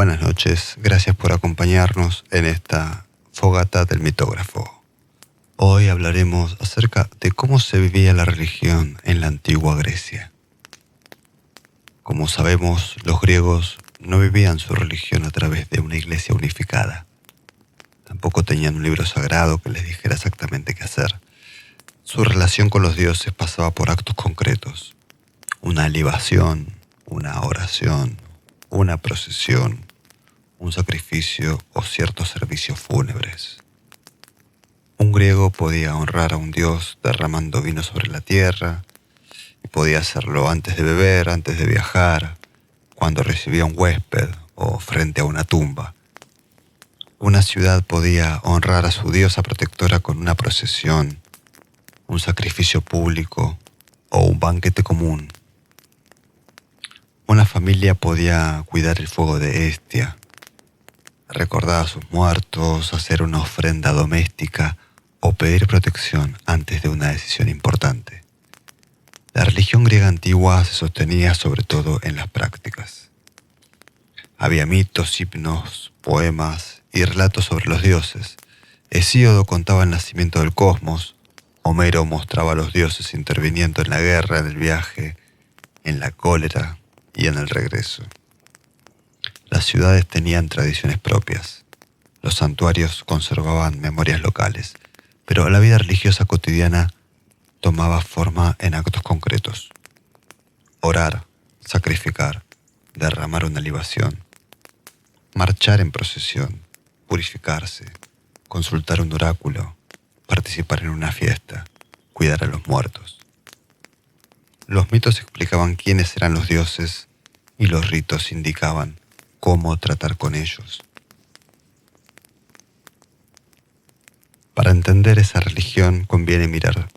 Buenas noches, gracias por acompañarnos en esta fogata del mitógrafo. Hoy hablaremos acerca de cómo se vivía la religión en la antigua Grecia. Como sabemos, los griegos no vivían su religión a través de una iglesia unificada. Tampoco tenían un libro sagrado que les dijera exactamente qué hacer. Su relación con los dioses pasaba por actos concretos: una libación, una oración, una procesión, un sacrificio o ciertos servicios fúnebres. Un griego podía honrar a un dios derramando vino sobre la tierra, y podía hacerlo antes de beber, antes de viajar, cuando recibía un huésped o frente a una tumba. Una ciudad podía honrar a su diosa protectora con una procesión, un sacrificio público o un banquete común. Una familia podía cuidar el fuego de Hestia, recordar a sus muertos, hacer una ofrenda doméstica o pedir protección antes de una decisión importante. La religión griega antigua se sostenía sobre todo en las prácticas. Había mitos, himnos, poemas y relatos sobre los dioses. Hesíodo contaba el nacimiento del cosmos. Homero mostraba a los dioses interviniendo en la guerra, en el viaje, en la cólera y en el regreso. Las ciudades tenían tradiciones propias. Los santuarios conservaban memorias locales, pero la vida religiosa cotidiana tomaba forma en actos concretos. Orar, sacrificar, derramar una libación, marchar en procesión, purificarse, consultar un oráculo, participar en una fiesta, cuidar a los muertos. Los mitos explicaban quiénes eran los dioses y los ritos indicaban cómo tratar con ellos. Para entender esa religión conviene mirar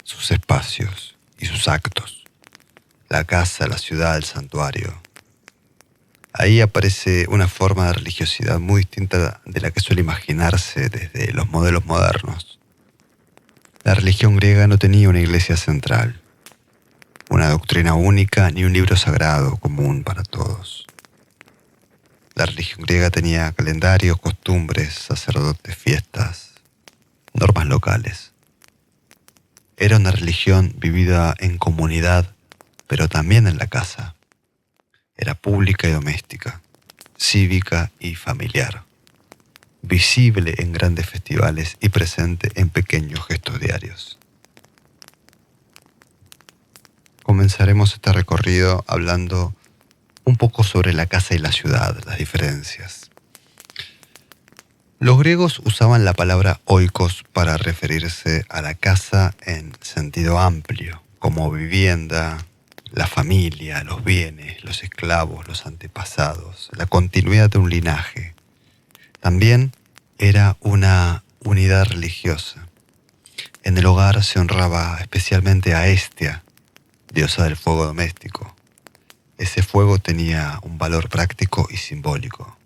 sus espacios y sus actos: la casa, la ciudad, el santuario. Ahí aparece una forma de religiosidad muy distinta de la que suele imaginarse desde los modelos modernos. La religión griega no tenía una iglesia central, una doctrina única ni un libro sagrado común para todos. La religión griega tenía calendarios, costumbres, sacerdotes, fiestas, normas locales. Era una religión vivida en comunidad, pero también en la casa. Era pública y doméstica, cívica y familiar, visible en grandes festivales y presente en pequeños gestos diarios. Comenzaremos este recorrido hablando un poco sobre la casa y la ciudad, las diferencias. Los griegos usaban la palabra oikos para referirse a la casa en sentido amplio, como vivienda, la familia, los bienes, los esclavos, los antepasados, la continuidad de un linaje. También era una unidad religiosa. En el hogar se honraba especialmente a Hestia, diosa del fuego doméstico. Ese fuego tenía un valor práctico y simbólico.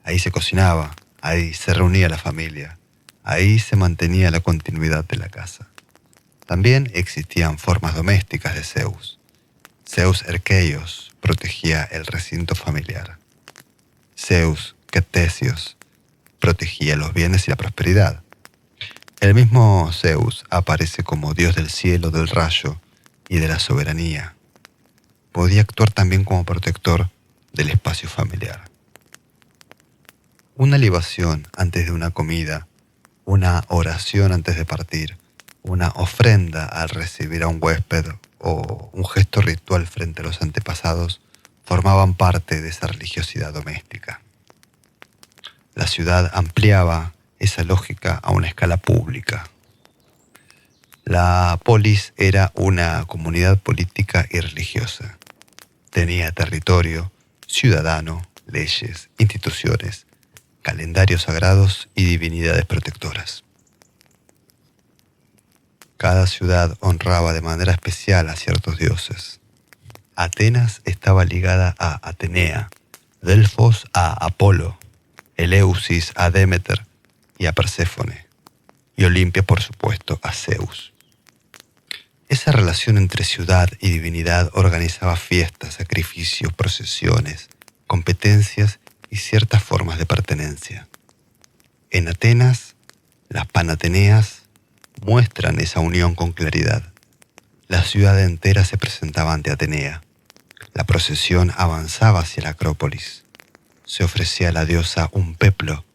Ahí se cocinaba, ahí se reunía la familia, ahí se mantenía la continuidad de la casa. También existían formas domésticas de Zeus. Zeus Erkeios protegía el recinto familiar. Zeus Ketesios protegía los bienes y la prosperidad. El mismo Zeus aparece como dios del cielo, del rayo y de la soberanía. Podía actuar también como protector del espacio familiar. Una libación antes de una comida, una oración antes de partir, una ofrenda al recibir a un huésped o un gesto ritual frente a los antepasados formaban parte de esa religiosidad doméstica. La ciudad ampliaba esa lógica a una escala pública. La polis era una comunidad política y religiosa. Tenía territorio, ciudadano, leyes, instituciones, calendarios sagrados y divinidades protectoras. Cada ciudad honraba de manera especial a ciertos dioses. Atenas estaba ligada a Atenea, Delfos a Apolo, Eleusis a Demeter y a Perséfone, y Olimpia, por supuesto, a Zeus. Esa relación entre ciudad y divinidad organizaba fiestas, sacrificios, procesiones, competencias y ciertas formas de pertenencia. En Atenas, las Panateneas muestran esa unión con claridad. La ciudad entera se presentaba ante Atenea. La procesión avanzaba hacia la Acrópolis. Se ofrecía a la diosa un peplo,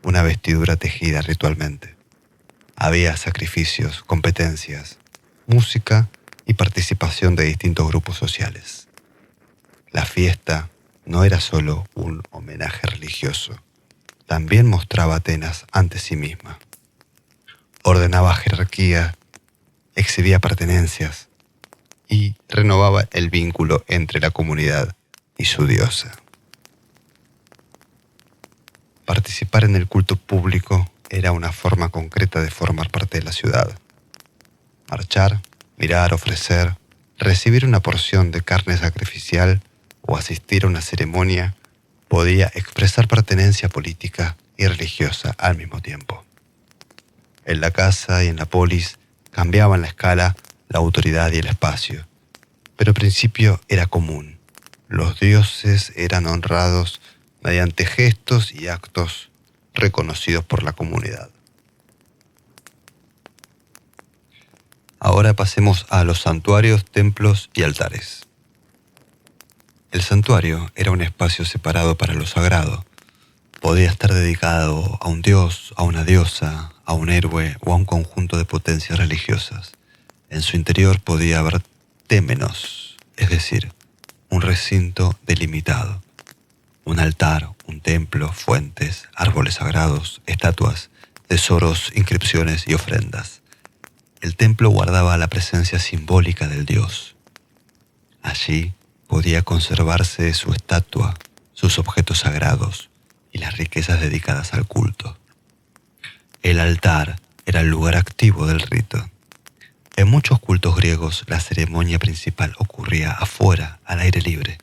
una vestidura tejida ritualmente. Había sacrificios, competencias, música y participación de distintos grupos sociales. La fiesta no era solo un homenaje religioso, también mostraba a Atenas ante sí misma. Ordenaba jerarquía, exhibía pertenencias y renovaba el vínculo entre la comunidad y su diosa. Participar en el culto público era una forma concreta de formar parte de la ciudad. Marchar, mirar, ofrecer, recibir una porción de carne sacrificial o asistir a una ceremonia podía expresar pertenencia política y religiosa al mismo tiempo. En la casa y en la polis cambiaban la escala, la autoridad y el espacio, pero al principio era común. Los dioses eran honrados mediante gestos y actos reconocidos por la comunidad. Ahora pasemos a los santuarios, templos y altares. El santuario era un espacio separado para lo sagrado. Podía estar dedicado a un dios, a una diosa, a un héroe o a un conjunto de potencias religiosas. En su interior podía haber témenos, es decir, un recinto delimitado. Un altar, un templo, fuentes, árboles sagrados, estatuas, tesoros, inscripciones y ofrendas. El templo guardaba la presencia simbólica del dios. Allí podía conservarse su estatua, sus objetos sagrados y las riquezas dedicadas al culto. El altar era el lugar activo del rito. En muchos cultos griegos, la ceremonia principal ocurría afuera, al aire libre.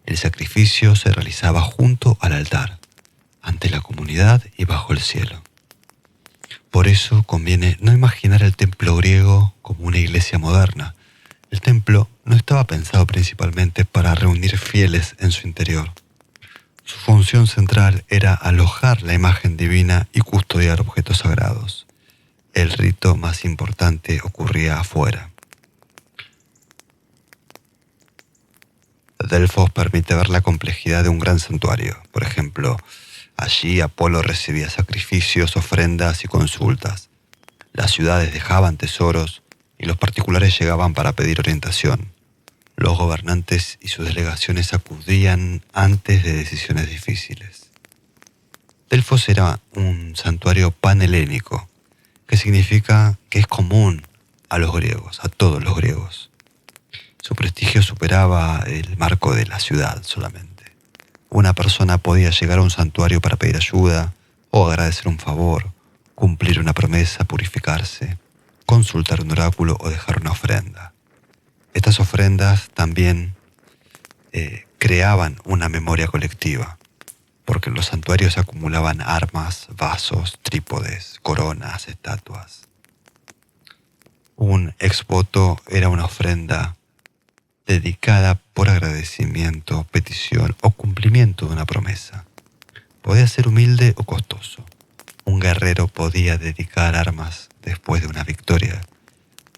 El sacrificio se realizaba junto al altar, ante la comunidad y bajo el cielo. Por eso conviene no imaginar el templo griego como una iglesia moderna. El templo no estaba pensado principalmente para reunir fieles en su interior. Su función central era alojar la imagen divina y custodiar objetos sagrados. El rito más importante ocurría afuera. Delfos permite ver la complejidad de un gran santuario. Por ejemplo, allí Apolo recibía sacrificios, ofrendas y consultas. Las ciudades dejaban tesoros y los particulares llegaban para pedir orientación. Los gobernantes y sus delegaciones acudían antes de decisiones difíciles. Delfos era un santuario panhelénico, que significa que es común a los griegos, a todos los griegos. Su prestigio superaba el marco de la ciudad solamente. Una persona podía llegar a un santuario para pedir ayuda o agradecer un favor, cumplir una promesa, purificarse, consultar un oráculo o dejar una ofrenda. Estas ofrendas también creaban una memoria colectiva, porque en los santuarios se acumulaban armas, vasos, trípodes, coronas, estatuas. Un exvoto era una ofrenda dedicada por agradecimiento, petición o cumplimiento de una promesa. Podía ser humilde o costoso. Un guerrero podía dedicar armas después de una victoria.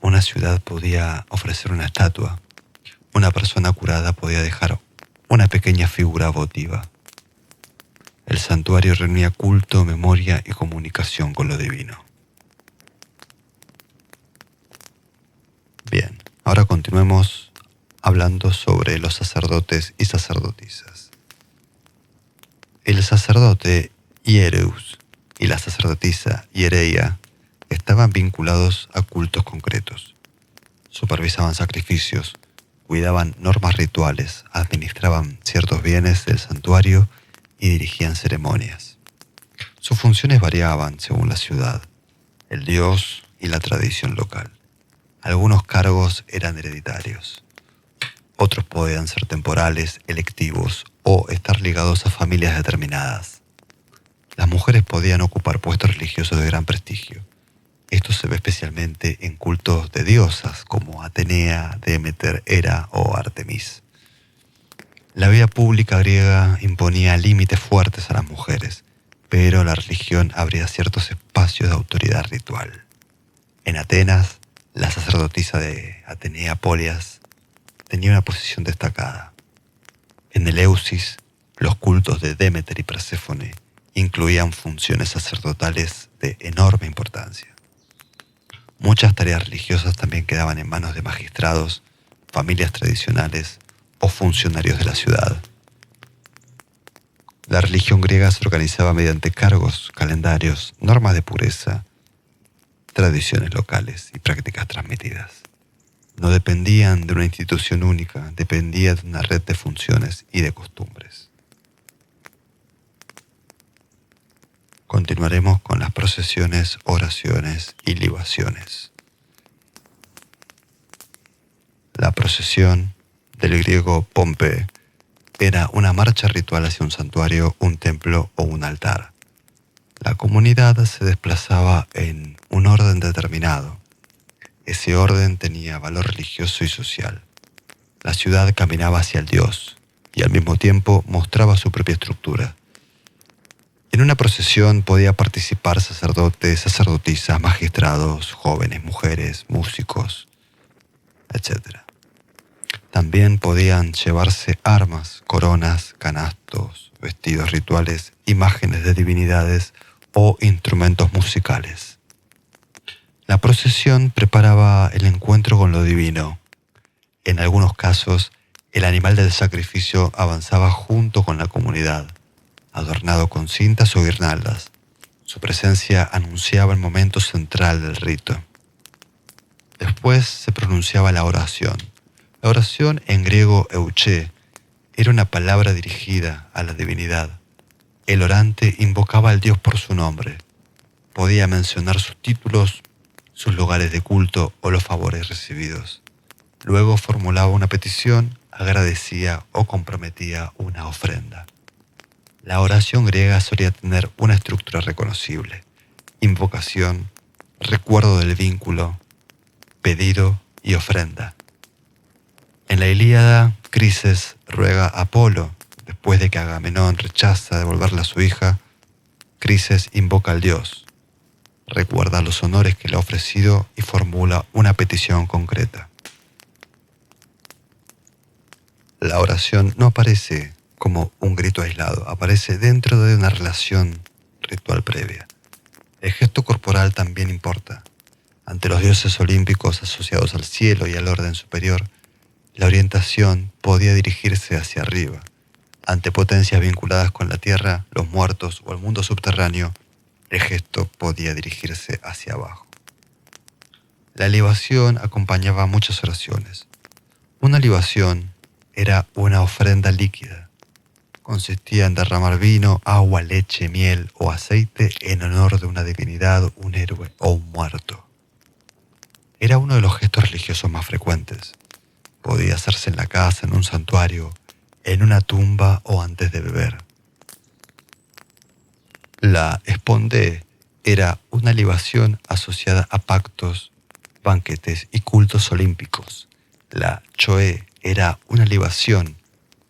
Una ciudad podía ofrecer una estatua. Una persona curada podía dejar una pequeña figura votiva. El santuario reunía culto, memoria y comunicación con lo divino. Bien, ahora continuemos hablando sobre los sacerdotes y sacerdotisas. El sacerdote Hiereus y la sacerdotisa Hiereia estaban vinculados a cultos concretos. Supervisaban sacrificios, cuidaban normas rituales, administraban ciertos bienes del santuario y dirigían ceremonias. Sus funciones variaban según la ciudad, el dios y la tradición local. Algunos cargos eran hereditarios. Otros podían ser temporales, electivos o estar ligados a familias determinadas. Las mujeres podían ocupar puestos religiosos de gran prestigio. Esto se ve especialmente en cultos de diosas como Atenea, Demeter, Hera o Artemis. La vida pública griega imponía límites fuertes a las mujeres, pero la religión abría ciertos espacios de autoridad ritual. En Atenas, la sacerdotisa de Atenea Polias tenía una posición destacada. En Eleusis, los cultos de Demeter y Perséfone incluían funciones sacerdotales de enorme importancia. Muchas tareas religiosas también quedaban en manos de magistrados, familias tradicionales o funcionarios de la ciudad. La religión griega se organizaba mediante cargos, calendarios, normas de pureza, tradiciones locales y prácticas transmitidas. No dependían de una institución única, dependía de una red de funciones y de costumbres. Continuaremos con las procesiones, oraciones y libaciones. La procesión, del griego pompe, era una marcha ritual hacia un santuario, un templo o un altar. La comunidad se desplazaba en un orden determinado. Ese orden tenía valor religioso y social. La ciudad caminaba hacia el Dios y al mismo tiempo mostraba su propia estructura. En una procesión podía participar sacerdotes, sacerdotisas, magistrados, jóvenes, mujeres, músicos, etc. También podían llevarse armas, coronas, canastos, vestidos rituales, imágenes de divinidades o instrumentos musicales. La procesión preparaba el encuentro con lo divino. En algunos casos, el animal del sacrificio avanzaba junto con la comunidad, adornado con cintas o guirnaldas. Su presencia anunciaba el momento central del rito. Después se pronunciaba la oración. La oración, en griego euché, era una palabra dirigida a la divinidad. El orante invocaba al Dios por su nombre. Podía mencionar sus títulos, sus lugares de culto o los favores recibidos. Luego formulaba una petición, agradecía o comprometía una ofrenda. La oración griega solía tener una estructura reconocible: invocación, recuerdo del vínculo, pedido y ofrenda. En la Ilíada, Crises ruega a Apolo. Después de que Agamenón rechaza devolverle a su hija, Crises invoca al dios, recuerda los honores que le ha ofrecido y formula una petición concreta. La oración no aparece como un grito aislado, aparece dentro de una relación ritual previa. El gesto corporal también importa. Ante los dioses olímpicos asociados al cielo y al orden superior, la orientación podía dirigirse hacia arriba. Ante potencias vinculadas con la tierra, los muertos o el mundo subterráneo, el gesto podía dirigirse hacia abajo. La libación acompañaba muchas oraciones. Una libación era una ofrenda líquida. Consistía en derramar vino, agua, leche, miel o aceite en honor de una divinidad, un héroe o un muerto. Era uno de los gestos religiosos más frecuentes. Podía hacerse en la casa, en un santuario, en una tumba o antes de beber. La espondé era una libación asociada a pactos, banquetes y cultos olímpicos. La choé era una libación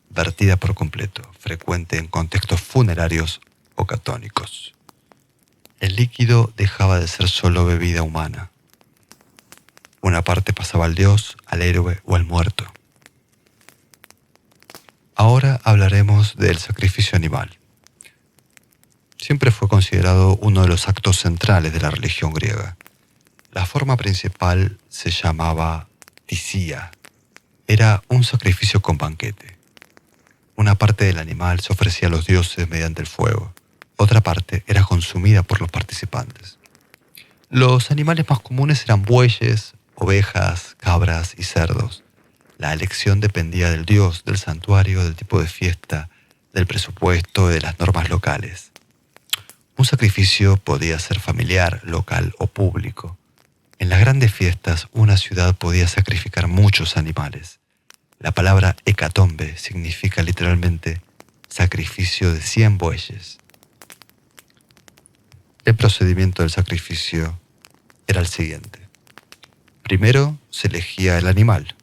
vertida por completo, frecuente en contextos funerarios o catónicos. El líquido dejaba de ser solo bebida humana. Una parte pasaba al dios, al héroe o al muerto. Ahora hablaremos del sacrificio animal. Siempre fue considerado uno de los actos centrales de la religión griega. La forma principal se llamaba tisía. Era un sacrificio con banquete. Una parte del animal se ofrecía a los dioses mediante el fuego. Otra parte era consumida por los participantes. Los animales más comunes eran bueyes, ovejas, cabras y cerdos. La elección dependía del dios, del santuario, del tipo de fiesta, del presupuesto y de las normas locales. Un sacrificio podía ser familiar, local o público. En las grandes fiestas, una ciudad podía sacrificar muchos animales. La palabra hecatombe significa literalmente sacrificio de 100 bueyes. El procedimiento del sacrificio era el siguiente. Primero se elegía el animal.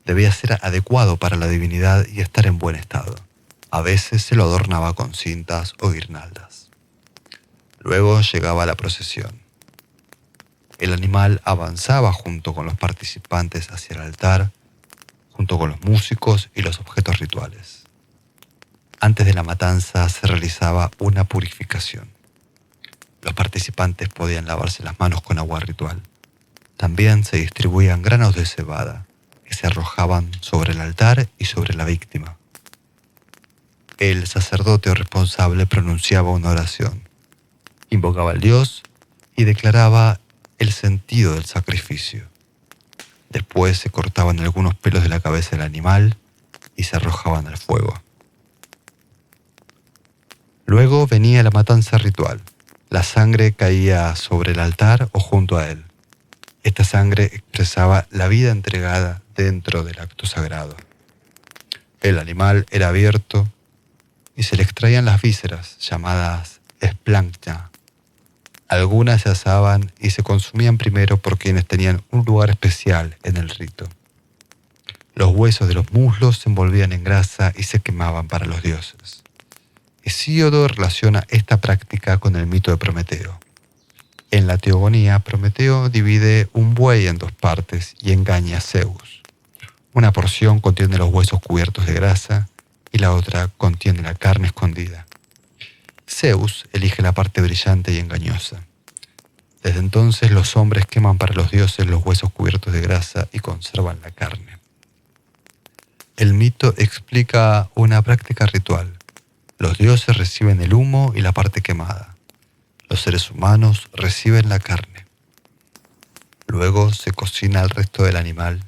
debía ser adecuado para la divinidad y estar en buen estado. A veces se lo adornaba con cintas o guirnaldas. Luego llegaba la procesión. El animal avanzaba junto con los participantes hacia el altar, junto con los músicos y los objetos rituales. Antes de la matanza se realizaba una purificación. Los participantes podían lavarse las manos con agua ritual. También se distribuían granos de cebada que se arrojaban sobre el altar y sobre la víctima. El sacerdote o responsable pronunciaba una oración, invocaba al dios y declaraba el sentido del sacrificio. Después se cortaban algunos pelos de la cabeza del animal y se arrojaban al fuego. Luego venía la matanza ritual. La sangre caía sobre el altar o junto a él. Esta sangre expresaba la vida entregada dentro del acto sagrado. El animal era abierto y se le extraían las vísceras, llamadas splancna. Algunas se asaban y se consumían primero por quienes tenían un lugar especial en el rito. Los huesos de los muslos se envolvían en grasa y se quemaban para los dioses. Hesíodo relaciona esta práctica con el mito de Prometeo. En la teogonía, Prometeo divide un buey en dos partes y engaña a Zeus. Una porción contiene los huesos cubiertos de grasa y la otra contiene la carne escondida. Zeus elige la parte brillante y engañosa. Desde entonces los hombres queman para los dioses los huesos cubiertos de grasa y conservan la carne. El mito explica una práctica ritual. Los dioses reciben el humo y la parte quemada. Los seres humanos reciben la carne. Luego se cocina el resto del animal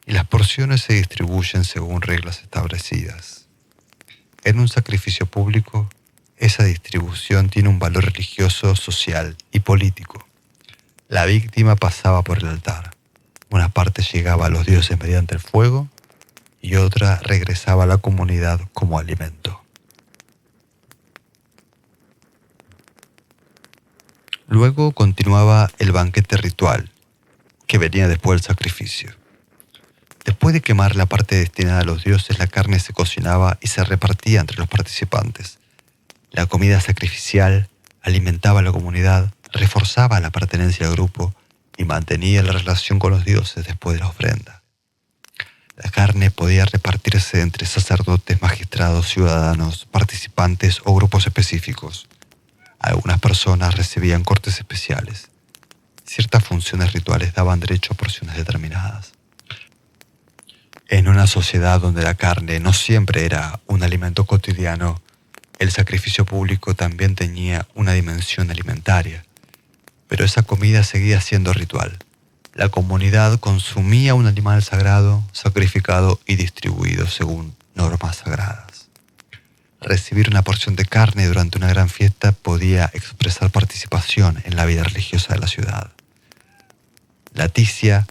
y las porciones se distribuyen según reglas establecidas. En un sacrificio público, esa distribución tiene un valor religioso, social y político. La víctima pasaba por el altar. Una parte llegaba a los dioses mediante el fuego y otra regresaba a la comunidad como alimento. Luego continuaba el banquete ritual, que venía después del sacrificio. Después de quemar la parte destinada a los dioses, la carne se cocinaba y se repartía entre los participantes. La comida sacrificial alimentaba a la comunidad, reforzaba la pertenencia al grupo y mantenía la relación con los dioses después de la ofrenda. La carne podía repartirse entre sacerdotes, magistrados, ciudadanos, participantes o grupos específicos. Algunas personas recibían cortes especiales. Ciertas funciones rituales daban derecho a porciones determinadas. En una sociedad donde la carne no siempre era un alimento cotidiano, el sacrificio público también tenía una dimensión alimentaria. Pero esa comida seguía siendo ritual. La comunidad consumía un animal sagrado, sacrificado y distribuido según normas sagradas. Recibir una porción de carne durante una gran fiesta podía expresar participación en la vida religiosa de la ciudad. La ticia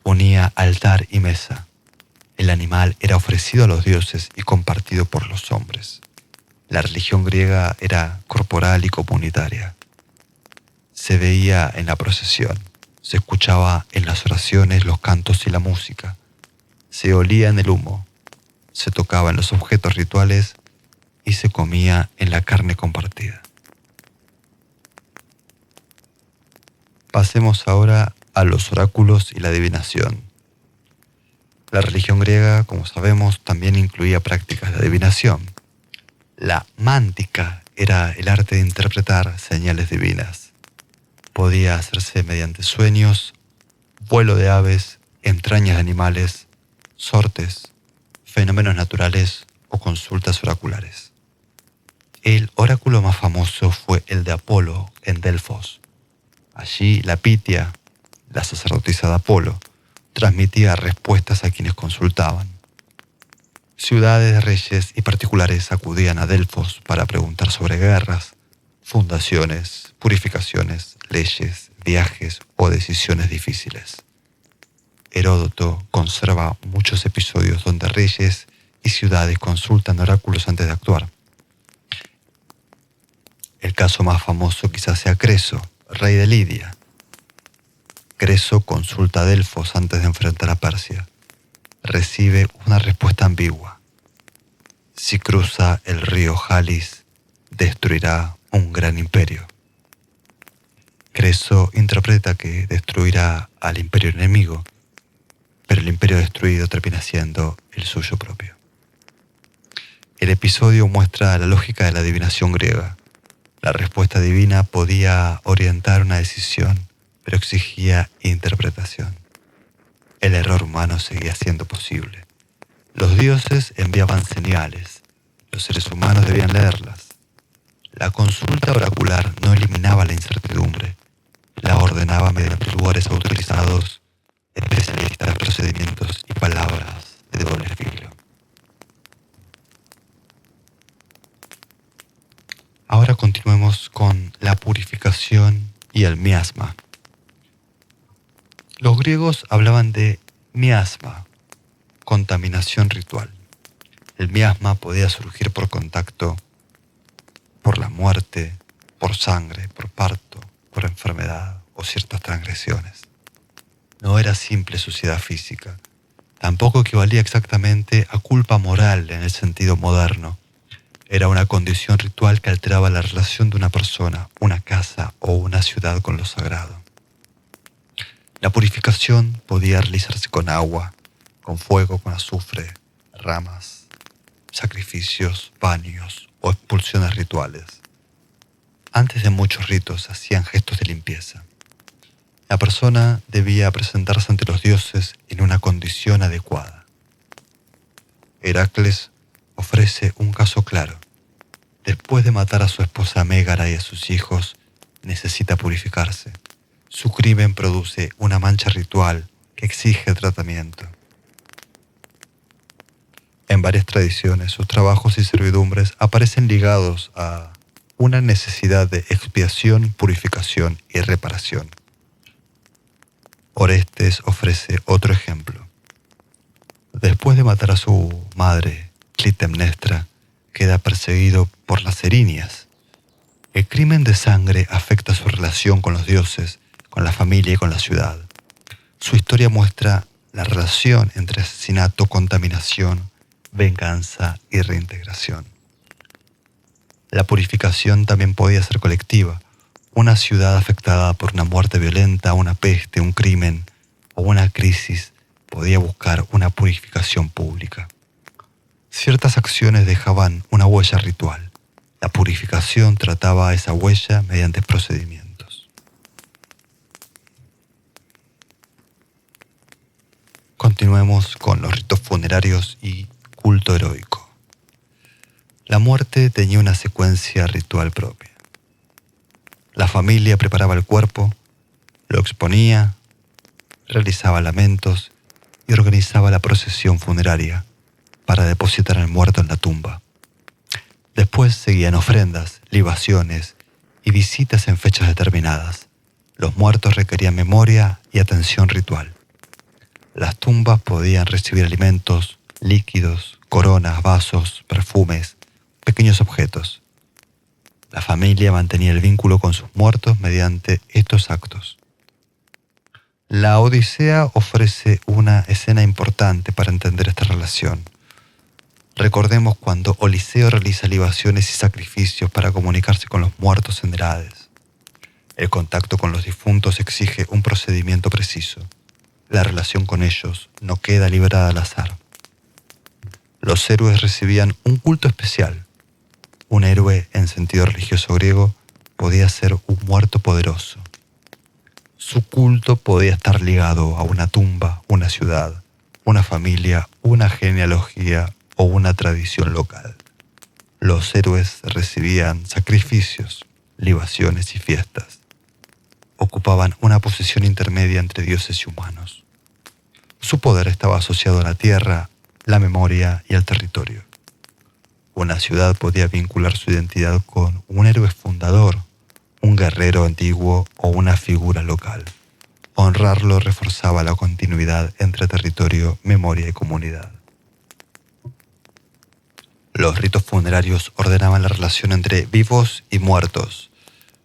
unía altar y mesa. El animal era ofrecido a los dioses y compartido por los hombres. La religión griega era corporal y comunitaria. Se veía en la procesión, se escuchaba en las oraciones, los cantos y la música. Se olía en el humo, se tocaba en los objetos rituales y se comía en la carne compartida. Pasemos ahora a los oráculos y la adivinación. La religión griega, como sabemos, también incluía prácticas de adivinación. La mántica era el arte de interpretar señales divinas. Podía hacerse mediante sueños, vuelo de aves, entrañas de animales, sortes, fenómenos naturales o consultas oraculares. El oráculo más famoso fue el de Apolo en Delfos. Allí la Pitia, la sacerdotisa de Apolo, transmitía respuestas a quienes consultaban. Ciudades, reyes y particulares acudían a Delfos para preguntar sobre guerras, fundaciones, purificaciones, leyes, viajes o decisiones difíciles. Heródoto conserva muchos episodios donde reyes y ciudades consultan oráculos antes de actuar. El caso más famoso quizás sea Creso, rey de Lidia. Creso consulta a Delfos antes de enfrentar a Persia. recibe una respuesta ambigua. Si cruza el río Jalis, destruirá un gran imperio. Creso interpreta que destruirá al imperio enemigo, pero el imperio destruido termina siendo el suyo propio. El episodio muestra la lógica de la adivinación griega. La respuesta divina podía orientar una decisión, pero exigía interpretación. El error humano seguía siendo posible. Los dioses enviaban señales, los seres humanos debían leerlas. La consulta oracular no eliminaba la incertidumbre, la ordenaba mediante lugares autorizados, especialistas, procedimientos y palabras de doble filo. Ahora continuemos con la purificación y el miasma. Los griegos hablaban de miasma, contaminación ritual. El miasma podía surgir por contacto, por la muerte, por sangre, por parto, por enfermedad o ciertas transgresiones. No era simple suciedad física, tampoco equivalía exactamente a culpa moral en el sentido moderno. Era una condición ritual que alteraba la relación de una persona, una casa o una ciudad con lo sagrado. La purificación podía realizarse con agua, con fuego, con azufre, ramas, sacrificios, baños o expulsiones rituales. Antes de muchos ritos se hacían gestos de limpieza. La persona debía presentarse ante los dioses en una condición adecuada. Heracles ofrece un caso claro. Después de matar a su esposa Mégara y a sus hijos, necesita purificarse. Su crimen produce una mancha ritual que exige tratamiento. En varias tradiciones, sus trabajos y servidumbres aparecen ligados a una necesidad de expiación, purificación y reparación. Orestes ofrece otro ejemplo. Después de matar a su madre, Clitemnestra, queda perseguido por las Erinias. El crimen de sangre afecta su relación con los dioses, con la familia y con la ciudad. Su historia muestra la relación entre asesinato, contaminación, venganza y reintegración. La purificación también podía ser colectiva. Una ciudad afectada por una muerte violenta, una peste, un crimen o una crisis podía buscar una purificación pública. Ciertas acciones dejaban una huella ritual. La purificación trataba esa huella mediante procedimientos. Continuemos con los ritos funerarios y culto heroico. La muerte tenía una secuencia ritual propia. La familia preparaba el cuerpo, lo exponía, realizaba lamentos y organizaba la procesión funeraria para depositar al muerto en la tumba. Después seguían ofrendas, libaciones y visitas en fechas determinadas. Los muertos requerían memoria y atención ritual. Las tumbas podían recibir alimentos, líquidos, coronas, vasos, perfumes, pequeños objetos. La familia mantenía el vínculo con sus muertos mediante estos actos. La Odisea ofrece una escena importante para entender esta relación. Recordemos cuando Odiseo realiza libaciones y sacrificios para comunicarse con los muertos en el Hades. El contacto con los difuntos exige un procedimiento preciso. La relación con ellos no queda librada al azar. Los héroes recibían un culto especial. Un héroe, en sentido religioso griego, podía ser un muerto poderoso. Su culto podía estar ligado a una tumba, una ciudad, una familia, una genealogía o una tradición local. Los héroes recibían sacrificios, libaciones y fiestas. Ocupaban una posición intermedia entre dioses y humanos. Su poder estaba asociado a la tierra, la memoria y el territorio. Una ciudad podía vincular su identidad con un héroe fundador, un guerrero antiguo o una figura local. Honrarlo reforzaba la continuidad entre territorio, memoria y comunidad. Los ritos funerarios ordenaban la relación entre vivos y muertos.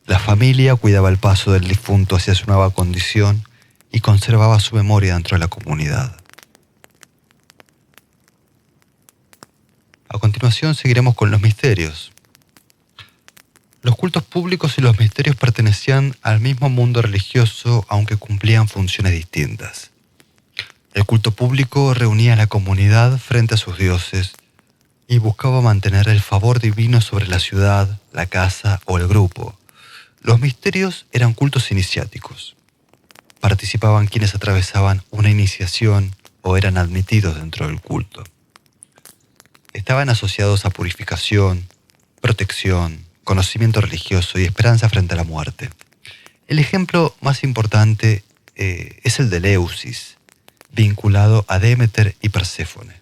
La familia cuidaba el paso del difunto hacia su nueva condición y conservaba su memoria dentro de la comunidad. A continuación seguiremos con los misterios. Los cultos públicos y los misterios pertenecían al mismo mundo religioso, aunque cumplían funciones distintas. El culto público reunía a la comunidad frente a sus dioses y buscaba mantener el favor divino sobre la ciudad, la casa o el grupo. Los misterios eran cultos iniciáticos. Participaban quienes atravesaban una iniciación o eran admitidos dentro del culto. Estaban asociados a purificación, protección, conocimiento religioso y esperanza frente a la muerte. El ejemplo más importante es el de Eleusis, vinculado a Demeter y Perséfone.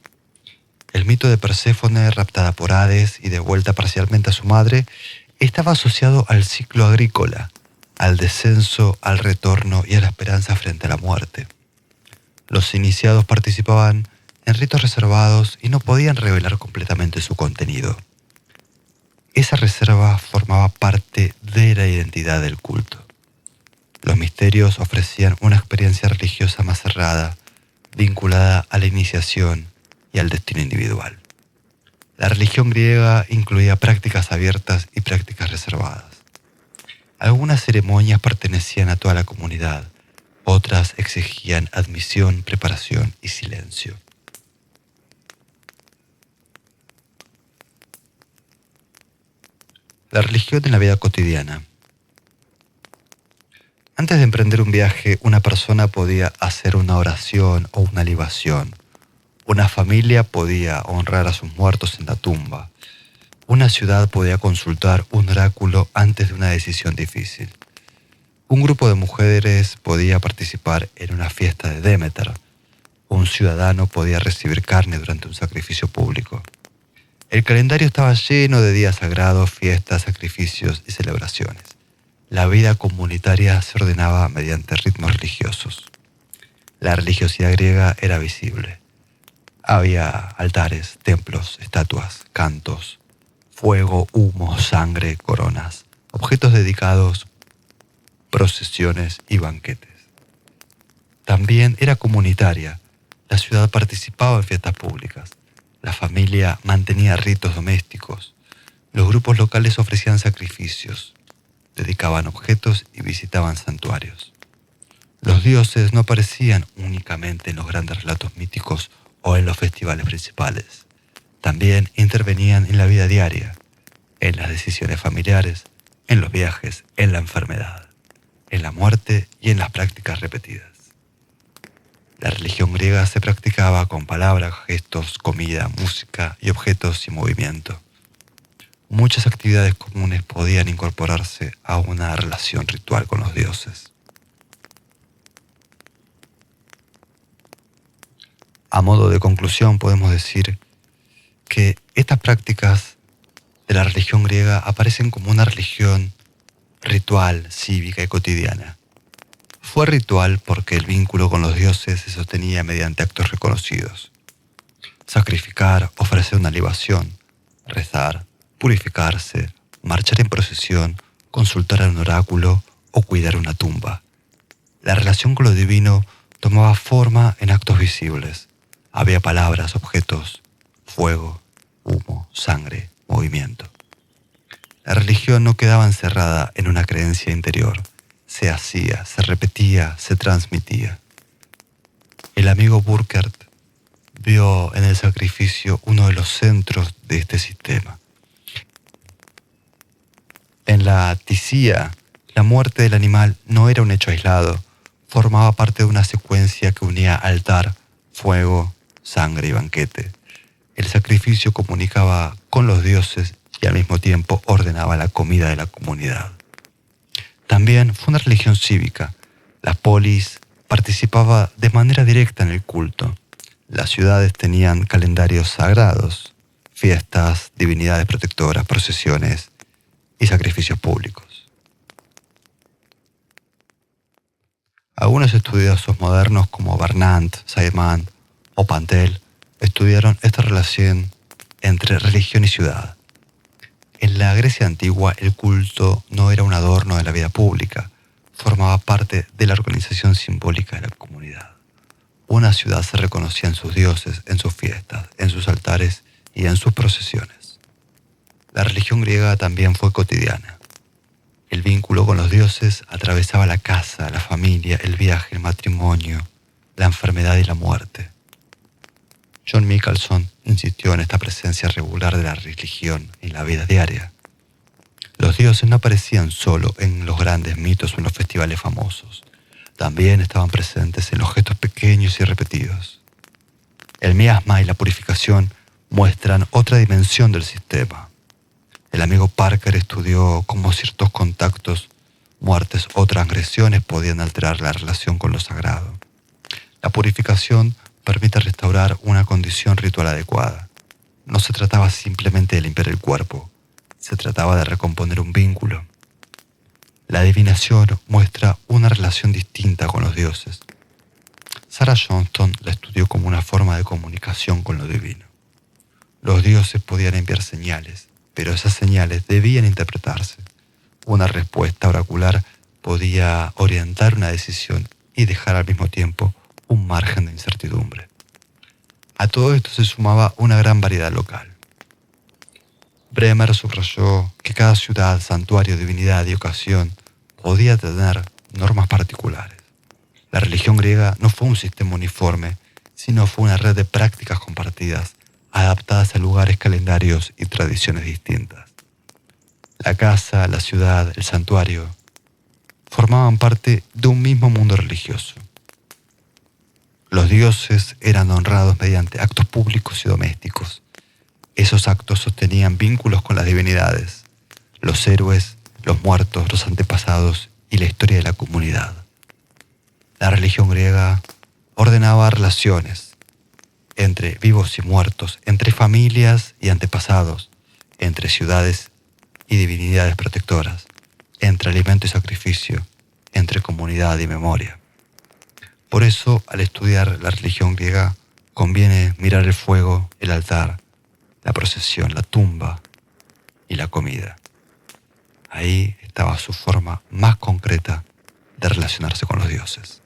El mito de Perséfone, raptada por Hades y devuelta parcialmente a su madre, estaba asociado al ciclo agrícola, al descenso, al retorno y a la esperanza frente a la muerte. Los iniciados participaban en ritos reservados y no podían revelar completamente su contenido. Esa reserva formaba parte de la identidad del culto. Los misterios ofrecían una experiencia religiosa más cerrada, vinculada a la iniciación y al destino individual. La religión griega incluía prácticas abiertas y prácticas reservadas. Algunas ceremonias pertenecían a toda la comunidad, otras exigían admisión, preparación y silencio. La religión en la vida cotidiana. Antes de emprender un viaje, una persona podía hacer una oración o una libación. Una familia podía honrar a sus muertos en la tumba. Una ciudad podía consultar un oráculo antes de una decisión difícil. Un grupo de mujeres podía participar en una fiesta de Demeter. Un ciudadano podía recibir carne durante un sacrificio público. El calendario estaba lleno de días sagrados, fiestas, sacrificios y celebraciones. La vida comunitaria se ordenaba mediante ritmos religiosos. La religiosidad griega era visible. Había altares, templos, estatuas, cantos, fuego, humo, sangre, coronas, objetos dedicados, procesiones y banquetes. También era comunitaria. La ciudad participaba en fiestas públicas. La familia mantenía ritos domésticos. Los grupos locales ofrecían sacrificios, dedicaban objetos y visitaban santuarios. Los dioses no aparecían únicamente en los grandes relatos míticos o en los festivales principales. También intervenían en la vida diaria, en las decisiones familiares, en los viajes, en la enfermedad, en la muerte y en las prácticas repetidas. La religión griega se practicaba con palabras, gestos, comida, música y objetos y movimiento. Muchas actividades comunes podían incorporarse a una relación ritual con los dioses. A modo de conclusión, podemos decir que estas prácticas de la religión griega aparecen como una religión ritual, cívica y cotidiana. Fue ritual porque el vínculo con los dioses se sostenía mediante actos reconocidos. Sacrificar, ofrecer una libación, rezar, purificarse, marchar en procesión, consultar a un oráculo o cuidar una tumba. La relación con lo divino tomaba forma en actos visibles. Había palabras, objetos, fuego, humo, sangre, movimiento. La religión no quedaba encerrada en una creencia interior. Se hacía, se repetía, se transmitía. El amigo Burkert vio en el sacrificio uno de los centros de este sistema. En la tisía, la muerte del animal no era un hecho aislado, formaba parte de una secuencia que unía altar, fuego, sangre y banquete. El sacrificio comunicaba con los dioses y al mismo tiempo ordenaba la comida de la comunidad. También fue una religión cívica. La polis participaba de manera directa en el culto. Las ciudades tenían calendarios sagrados, fiestas, divinidades protectoras, procesiones y sacrificios públicos. Algunos estudiosos modernos como Bernard, Saint-Amand o Pantel estudiaron esta relación entre religión y ciudad. En la Grecia antigua, el culto no era un adorno de la vida pública, formaba parte de la organización simbólica de la comunidad. Una ciudad se reconocía en sus dioses, en sus fiestas, en sus altares y en sus procesiones. La religión griega también fue cotidiana. El vínculo con los dioses atravesaba la casa, la familia, el viaje, el matrimonio, la enfermedad y la muerte. John Michelson insistió en esta presencia regular de la religión en la vida diaria. Los dioses no aparecían solo en los grandes mitos o en los festivales famosos. También estaban presentes en los gestos pequeños y repetidos. El miasma y la purificación muestran otra dimensión del sistema. El amigo Parker estudió cómo ciertos contactos, muertes o transgresiones podían alterar la relación con lo sagrado. La purificación permite restaurar una condición ritual adecuada. No se trataba simplemente de limpiar el cuerpo, se trataba de recomponer un vínculo. La adivinación muestra una relación distinta con los dioses. Sarah Johnston la estudió como una forma de comunicación con lo divino. Los dioses podían enviar señales, pero esas señales debían interpretarse. Una respuesta oracular podía orientar una decisión y dejar al mismo tiempo un margen de incertidumbre. A todo esto se sumaba una gran variedad local. Bremer subrayó que cada ciudad, santuario, divinidad y ocasión podía tener normas particulares. La religión griega no fue un sistema uniforme, sino fue una red de prácticas compartidas, adaptadas a lugares, calendarios y tradiciones distintas. La casa, la ciudad, el santuario formaban parte de un mismo mundo religioso. Los dioses eran honrados mediante actos públicos y domésticos. Esos actos sostenían vínculos con las divinidades, los héroes, los muertos, los antepasados y la historia de la comunidad. La religión griega ordenaba relaciones entre vivos y muertos, entre familias y antepasados, entre ciudades y divinidades protectoras, entre alimento y sacrificio, entre comunidad y memoria. Por eso, al estudiar la religión griega, conviene mirar el fuego, el altar, la procesión, la tumba y la comida. Ahí estaba su forma más concreta de relacionarse con los dioses.